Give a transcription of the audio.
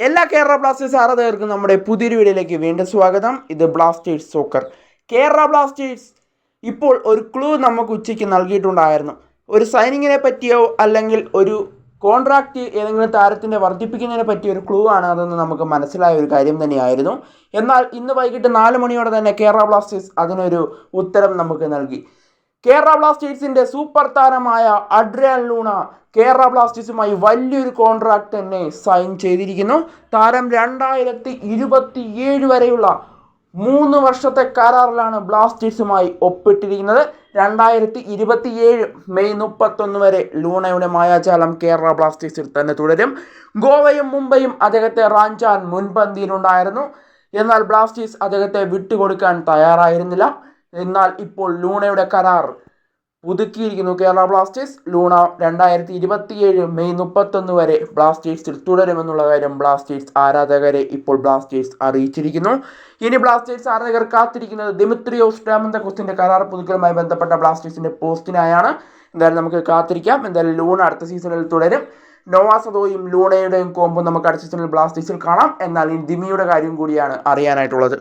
എല്ലാ കേരള ബ്ലാസ്റ്റേഴ്സ് ആരാധകർക്കും നമ്മുടെ പുതിയൊരു വീഡിയോയിലേക്ക് വീണ്ടും സ്വാഗതം. ഇത് ബ്ലാസ്റ്റേഴ്സ് സോക്കർ. കേരള ബ്ലാസ്റ്റേഴ്സ് ഇപ്പോൾ ഒരു ക്ലൂ നമുക്ക് ഉച്ചയ്ക്ക് നൽകിയിട്ടുണ്ടായിരുന്നു. ഒരു സൈനിങ്ങിനെ പറ്റിയോ അല്ലെങ്കിൽ ഒരു കോൺട്രാക്റ്റ് ഏതെങ്കിലും താരത്തിൻ്റെ വർദ്ധിപ്പിക്കുന്നതിനെ പറ്റിയ ഒരു ക്ലൂ ആണ് അതെന്ന് നമുക്ക് മനസ്സിലായ ഒരു കാര്യം തന്നെയായിരുന്നു. എന്നാൽ ഇന്ന് വൈകിട്ട് 4 മണിയോടെ തന്നെ കേരള ബ്ലാസ്റ്റേഴ്സ് അതിനൊരു ഉത്തരം നമുക്ക് നൽകി. കേരള ബ്ലാസ്റ്റേഴ്സിൻ്റെ സൂപ്പർ താരമായ അഡ്രിയാൻ ലൂണ കേരള ബ്ലാസ്റ്റേഴ്സുമായി വലിയൊരു കോൺട്രാക്ട് തന്നെ സൈൻ ചെയ്തിരിക്കുന്നു. താരം 2027 വരെയുള്ള 3 വർഷത്തെ കരാറിലാണ് ബ്ലാസ്റ്റേഴ്സുമായി ഒപ്പിട്ടിരിക്കുന്നത്. 2027 മെയ് 31 വരെ ലൂണയുടെ മായാജാലം കേരള ബ്ലാസ്റ്റേഴ്സിൽ തന്നെ തുടരും. ഗോവയും മുംബൈയും അദ്ദേഹത്തെ റാഞ്ചാൻ മുൻപന്തിയിലുണ്ടായിരുന്നു. എന്നാൽ ബ്ലാസ്റ്റേഴ്സ് അദ്ദേഹത്തെ വിട്ടുകൊടുക്കാൻ തയ്യാറായിരുന്നില്ല. എന്നാൽ ഇപ്പോൾ ലൂണയുടെ കരാർ പുതുക്കിയിരിക്കുന്നു കേരള ബ്ലാസ്റ്റേഴ്സ്. ലൂണ 2027 മെയ് 31 വരെ ബ്ലാസ്റ്റേഴ്സിൽ തുടരുമെന്നുള്ള കാര്യം ബ്ലാസ്റ്റേഴ്സ് ആരാധകരെ ഇപ്പോൾ ബ്ലാസ്റ്റേഴ്സ് അറിയിച്ചിരിക്കുന്നു. ഇനി ബ്ലാസ്റ്റേഴ്സ് ആരാധകർ കാത്തിരിക്കുന്നത് ദിമിത്രിയോസ് ഡാമന്തക്കോസിന്റെ കരാർ പുതുക്കലുമായി ബന്ധപ്പെട്ട ബ്ലാസ്റ്റേഴ്സിന്റെ പോസ്റ്റിനായാണ്. എന്തായാലും നമുക്ക് കാത്തിരിക്കാം. എന്തായാലും ലൂണ അടുത്ത സീസണിൽ തുടരും. നോവാസദോയും ലൂണയുടെയും കോമ്പും നമുക്ക് അടുത്ത സീസണിൽ ബ്ലാസ്റ്റേഴ്സിൽ കാണാം. എന്നാൽ ഈ ദിമിയുടെ കാര്യം കൂടിയാണ് അറിയാനായിട്ടുള്ളത്.